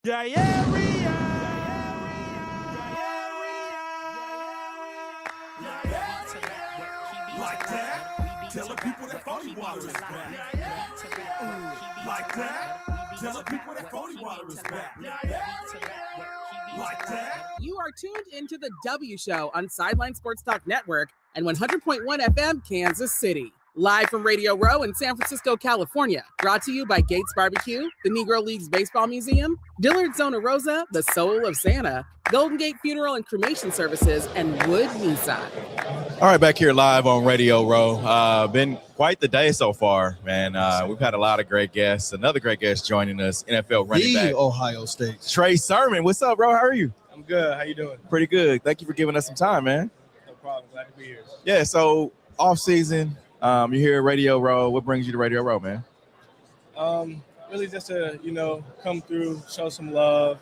Yeah, yeah, we are. Like that, tell the people that phony water is back. Like that, tell the people that phony water is back. Like that. You are tuned into the W Show on Sideline Sports Talk Network and 100.1 FM, Kansas City. Live from Radio Row in San Francisco, California. Brought to you by Gates Barbecue, the Negro Leagues Baseball Museum, Dillard Zona Rosa, the Soul of Santa, Golden Gate Funeral and Cremation Services, and Wood Nissan. All right, back here live on Radio Row. Been quite the day so far, man. We've had a lot of great guests. Another great guest joining us, NFL running back, Ohio State. Trey Sermon. What's up, bro? How are you? I'm good. How you doing? Pretty good. Thank you for giving us some time, man. No problem. Glad to be here. Yeah, so off season, you're here at Radio Row. What brings you to Radio Row, man? Really just to, come through, show some love.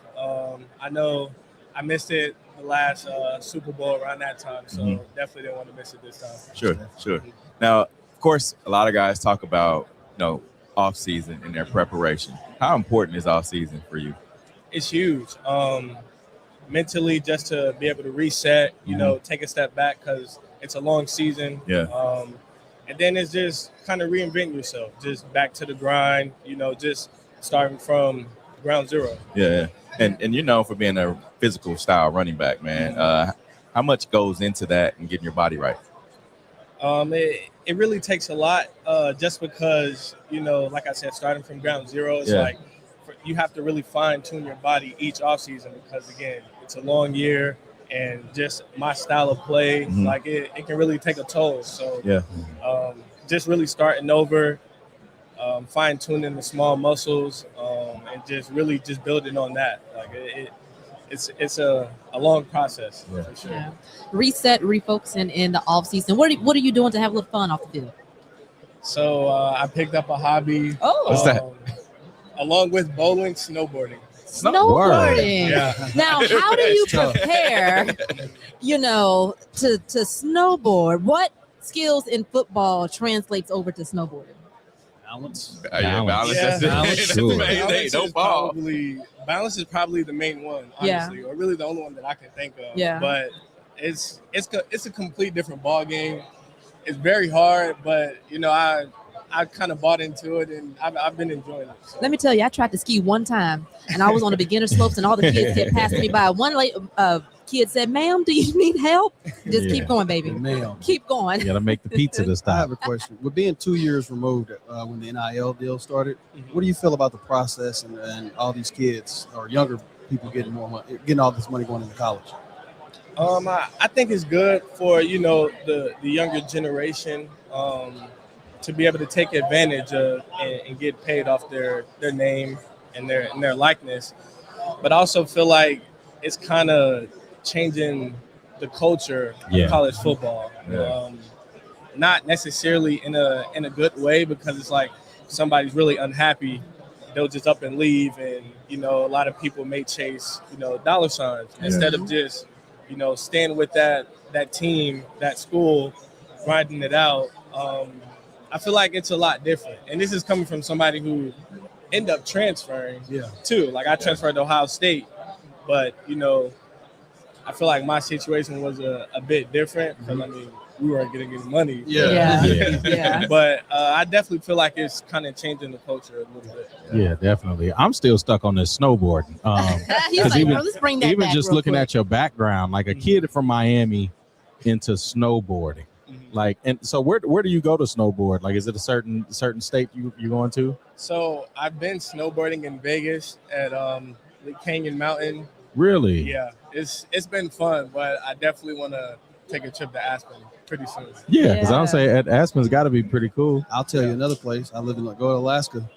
I know I missed it the last Super Bowl around that time, so definitely didn't want to miss it this time. Sure. Now, of course, a lot of guys talk about, off season and their preparation. How important is off season for you? It's huge. Mentally, just to be able to reset, take a step back because it's a long season. Yeah. And then it's just kind of reinventing yourself, just back to the grind, just starting from ground zero. Yeah. And you're known for being a physical style running back, man. How much goes into that and getting your body right? It really takes a lot just because, like I said, starting from ground zero, it's like you have to really fine tune your body each offseason because, again, it's a long year. And just my style of play, like it can really take a toll. So just really starting over, fine tuning the small muscles, and just really just building on that. Like it's a long process for sure. Yeah. Reset, refocusing in the off season. What are you doing to have a little fun off the field? So I picked up a hobby. Oh, what's that? Along with bowling, snowboarding. Snowboarding. Yeah. Now, how do you prepare, to snowboard? What skills in football translates over to snowboarding? Balance. Balance. Yeah. That's the main thing. Don't fall. Balance is probably the main one, honestly, or really the only one that I can think of. Yeah. But it's a complete different ball game. It's very hard, but I kind of bought into it, and I've been enjoying it. So. Let me tell you, I tried to ski one time, and I was on the beginner slopes, and all the kids kept passing me by. One kid said, "Ma'am, do you need help?" Just keep going, baby. Ma'am. Keep going. You got to make the pizza this I time. have a question. With being 2 years removed when the NIL deal started, what do you feel about the process and all these kids or younger people getting more money, getting all this money going into college? I think it's good for the younger generation to be able to take advantage of and get paid off their name and their likeness, but I also feel like it's kind of changing the culture of college football. Not necessarily in a good way, because it's like somebody's really unhappy, they'll just up and leave, and a lot of people may chase dollar signs instead of just staying with that team, that school, grinding it out. I feel like it's a lot different, and this is coming from somebody who ended up transferring too. Like I transferred to Ohio State, but I feel like my situation was a bit different because we weren't getting any money. Yeah. But I definitely feel like it's kind of changing the culture a little bit. Yeah, definitely. I'm still stuck on this snowboarding. He's like, bro, let's bring that even back just real looking quick. at your background, like a kid from Miami into snowboarding. Like, and so where do you go to snowboard? Like, is it a certain state you're going to? So I've been snowboarding in Vegas at Lake Canyon Mountain. Really? Yeah, it's been fun, but I definitely want to take a trip to Aspen pretty soon. Yeah, because I'll say at Aspen's got to be pretty cool. I'll tell you another place. I live in go to Alaska,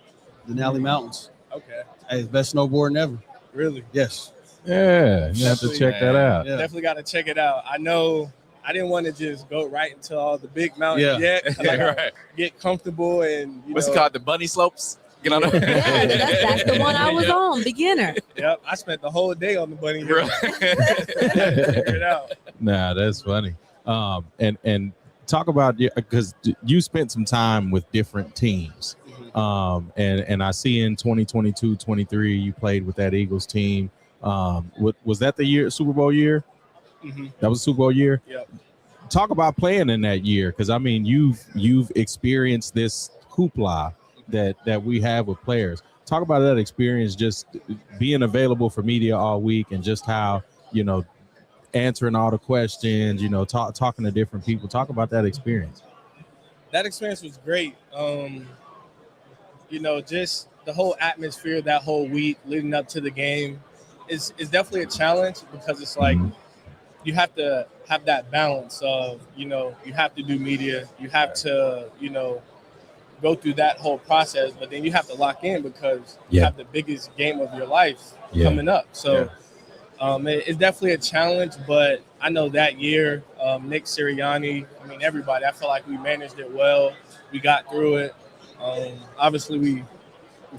Denali Mountains. Okay. Hey, it's best snowboarding ever. Really? Yes. Yeah, you have to check that out. Yeah. Definitely got to check it out. I know I didn't want to just go right into all the big mountains yet. Right. Get comfortable and What's it called? The bunny slopes? Get on Yeah, that's the one I was on, beginner. Yep, I spent the whole day on the bunny hill. Figure it out. Nah, that's funny. And talk about, because you spent some time with different teams. And I see in 2022-23 you played with that Eagles team. Was that the year Super Bowl year? Mm-hmm. That was Super Bowl year. Yep. Talk about playing in that year, because I mean you've experienced this hoopla that we have with players. Talk about that experience, just being available for media all week, and just how, you know, answering all the questions, you know, talking to different people. Talk about that experience. That experience was great. You know, just the whole atmosphere that whole week leading up to the game is definitely a challenge, because it's like you have to have that balance of, you know, you have to do media, you have to, you know, go through that whole process, but then you have to lock in because you have the biggest game of your life coming up. So it's definitely a challenge, but I know that year, Nick Sirianni, I mean, everybody, I felt like we managed it well. We got through it. Obviously, we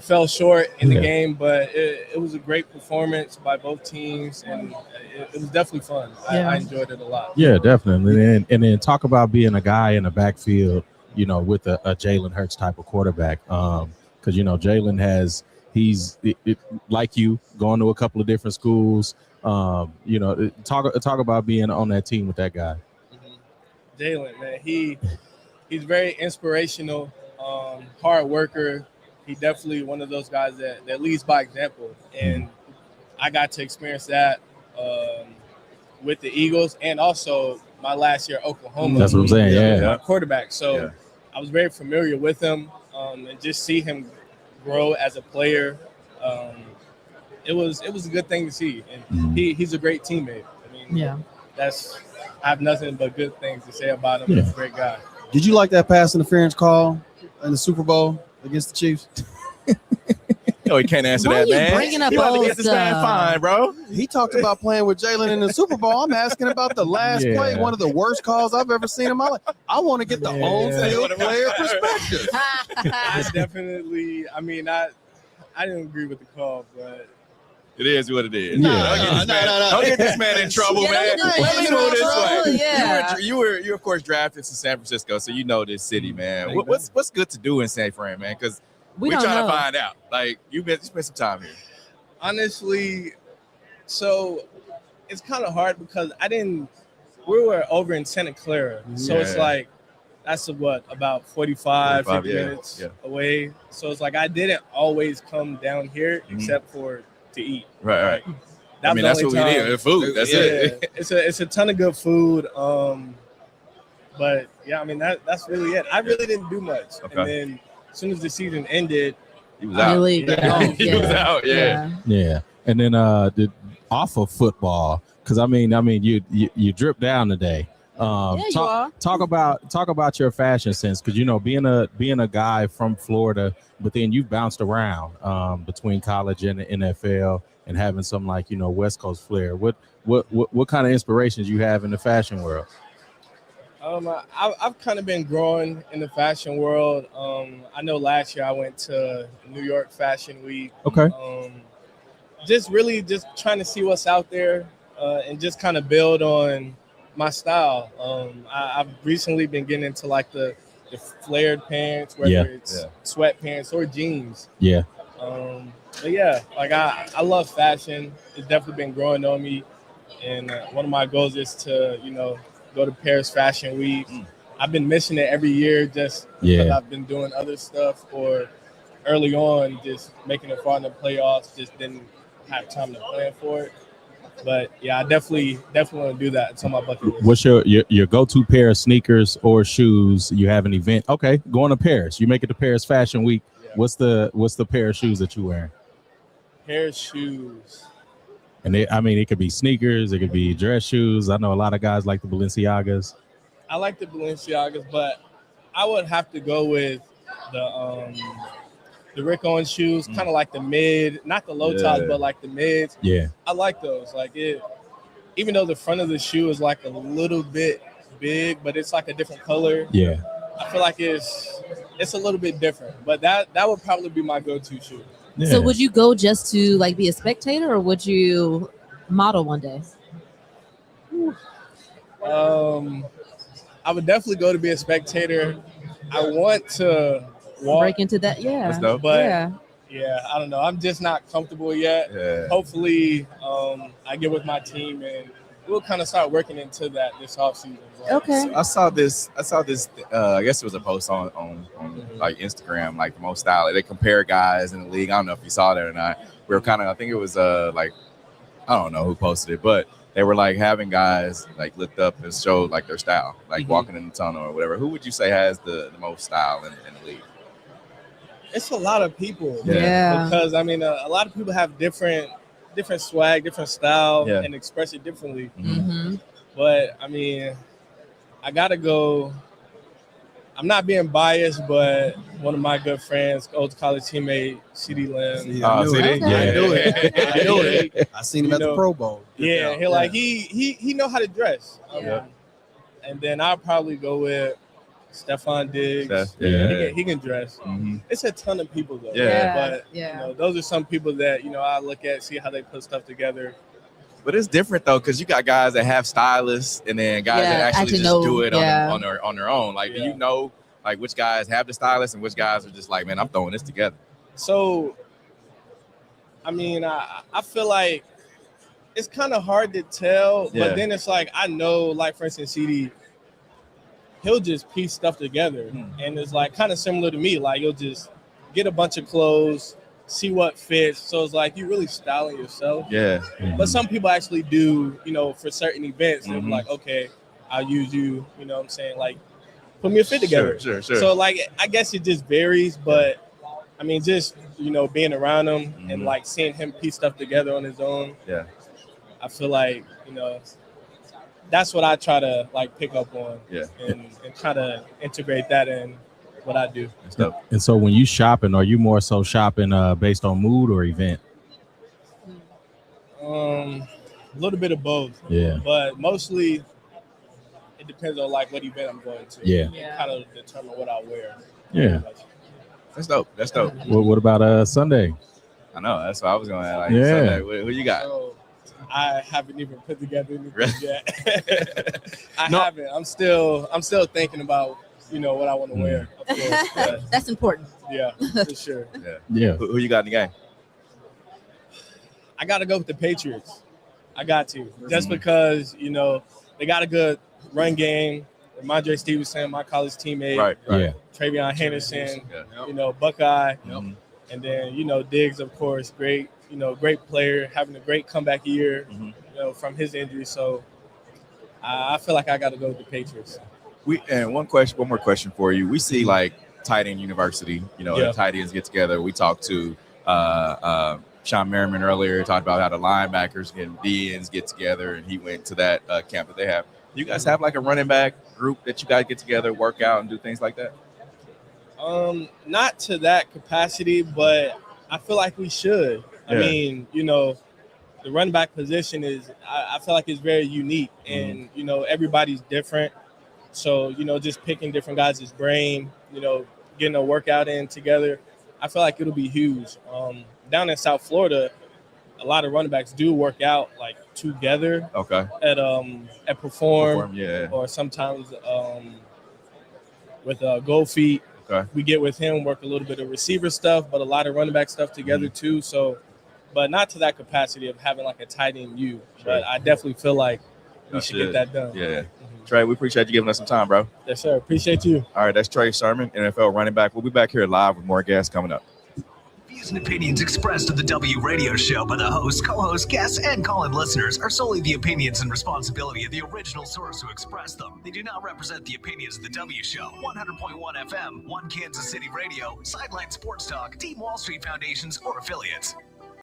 fell short in the game, but it was a great performance by both teams, and it was definitely fun. I enjoyed it a lot. Yeah, definitely. And then talk about being a guy in the backfield, you know, with a Jalen Hurts type of quarterback. Because, you know, Jalen he's like you, going to a couple of different schools. You know, talk about being on that team with that guy. Jalen, man, he's very inspirational, hard worker. He definitely one of those guys that leads by example, and I got to experience that with the Eagles, and also my last year Oklahoma. That's what I'm saying. My quarterback. So I was very familiar with him, and just see him grow as a player. It was a good thing to see, and he's a great teammate. I mean, I have nothing but good things to say about him. He's a great guy. Did you like that pass interference call in the Super Bowl against the Chiefs? No, he can't answer Why that, you man. bringing up He about to old get this man stuff? fine, bro. He talked about playing with Jalen in the Super Bowl. I'm asking about the last play, one of the worst calls I've ever seen in my life. I want to get the on-field player perspective. I definitely, I mean, I didn't agree with the call, but it is what it is. No. Don't get this man in trouble, man. Let me go this way. Yeah. You of course drafted to San Francisco, so you know this city, man. What's good to do in San Fran, man? Because we're trying to find out. Like, you spent some time here. Honestly, so it's kind of hard because we were over in Santa Clara. So it's like, that's about 45 50 minutes away. So it's like I didn't always come down here except for to eat. Right. I mean, that's what we need. Food. That's it. It's a ton of good food. But yeah, I mean that's really it. I really didn't do much. Okay. And then as soon as the season ended, he was out. He was out. Yeah. And then off of football, because I mean you dripped down today. Talk about your fashion sense, because you know being a guy from Florida, but then you've bounced around between college and the NFL, and having some, like, you know, West Coast flair. What kind of inspirations you have in the fashion world? I've kind of been growing in the fashion world. I know last year I went to New York Fashion Week. Okay. Just trying to see what's out there, and just kind of build on my style. I've recently been getting into like the flared pants, whether it's sweatpants or jeans. Yeah. But yeah, like I love fashion. It's definitely been growing on me, and one of my goals is to, you know, go to Paris Fashion Week. I've been missing it every year just because I've been doing other stuff, or early on just making it far in the playoffs, just didn't have time to plan for it. But yeah, I definitely want to do that. It's on my bucket list. What's your go-to pair of sneakers or shoes? You have an event. Okay, going to Paris. You make it to Paris Fashion Week. Yeah. What's the pair of shoes that you wearing? Pair of shoes. And it could be sneakers, it could be dress shoes. I know a lot of guys like the Balenciagas. I like the Balenciagas, but I would have to go with the Rick Owens shoes, kind of like the mid, not the low tops, but like the mids. Yeah. I like those. Like it, even though the front of the shoe is like a little bit big, but it's like a different color. Yeah. I feel like it's a little bit different, but that would probably be my go-to shoe. Yeah. So would you go just to like be a spectator, or would you model one day? I would definitely go to be a spectator. I want to walk. break into that. Yeah. That's dope. But I don't know. I'm just not comfortable yet. Yeah. Hopefully, I get with my team and we'll kind of start working into that this offseason. Okay. So I saw this. I guess it was a post on like Instagram, like the most style. They compare guys in the league. I don't know if you saw that or not. We were kind of. I think it was like I don't know who posted it, but they were like having guys like lift up and show like their style, like walking in the tunnel or whatever. Who would you say has the most style in the league? It's a lot of people. Yeah. Because I mean, a lot of people have different swag, different style, and express it differently. Mm-hmm. But I mean, I gotta go. I'm not being biased, but one of my good friends, old college teammate, CD Lamb. CD? I knew it. I seen him at the Pro Bowl. Yeah, he know how to dress. And then I'll probably go with Stephon Diggs. He can dress. Mm-hmm. It's a ton of people though. But you know, those are some people that I look at, see how they put stuff together. But it's different though, because you got guys that have stylists, and then guys that actually just do it on their own. Like, do you know like which guys have the stylist and which guys are just like, man, I'm throwing this together? So, I mean, I feel like it's kind of hard to tell, but then it's like I know, like for instance, CD, he'll just piece stuff together, and it's like kind of similar to me. Like you'll just get a bunch of clothes, see what fits. So it's like you really styling yourself. Yeah. But some people actually do, for certain events. They're like, okay, I'll use you. You know what I'm saying? Like, put me a fit together. Sure. So like, I guess it just varies. But I mean, just being around him and like seeing him piece stuff together on his own. Yeah. I feel like that's what I try to like pick up on. Yeah. And try to integrate that in what I do. And so when you shopping, are you more so shopping based on mood or event? A little bit of both. Yeah. But mostly it depends on like what event I'm going to. Yeah. And kind of determine what I wear. Yeah. That's dope. What about Sunday? I know. That's what I was going to ask. Yeah. Sunday, who you got? So, I haven't even put together anything yet. I haven't. I'm still thinking about what I want to wear. Of course, That's important. Yeah, for sure. Yeah. Who you got in the game? I got to go with the Patriots. I got to. Just because, they got a good run game. Ramondre Stevenson, my college teammate. Right. Yeah. Travion Henderson, Buckeye. And then, Diggs, of course, great player, having a great comeback year, from his injury. So I feel like I got to go with the Patriots. One more question for you. We see like tight end university, the tight ends get together. We talked to Sean Merriman earlier, talked about how the linebackers and DNs get together, and he went to that camp that they have. You guys have like a running back group that you guys get together, work out, and do things like that? Not to that capacity, but I feel like we should. I mean, the running back position is, I feel like it's very unique, and, everybody's different. So, just picking different guys' brain, getting a workout in together, I feel like it'll be huge. Down in South Florida, a lot of running backs do work out like together. Okay. At Perform, or sometimes with Gold Feet. Okay. We get with him, work a little bit of receiver stuff, but a lot of running back stuff together too. So, but not to that capacity of having like a tight end U. But I definitely feel like we should get that done. Yeah. Trey, we appreciate you giving us some time, bro. Yes, sir. Appreciate you. All right, that's Trey Sermon, NFL running back. We'll be back here live with more guests coming up. Views and opinions expressed on the W Radio Show by the host, co-host, guests, and call-in listeners are solely the opinions and responsibility of the original source who expressed them. They do not represent the opinions of the W Show, 100.1 FM, One Kansas City Radio, Sideline Sports Talk, Team Wall Street Foundations, or affiliates.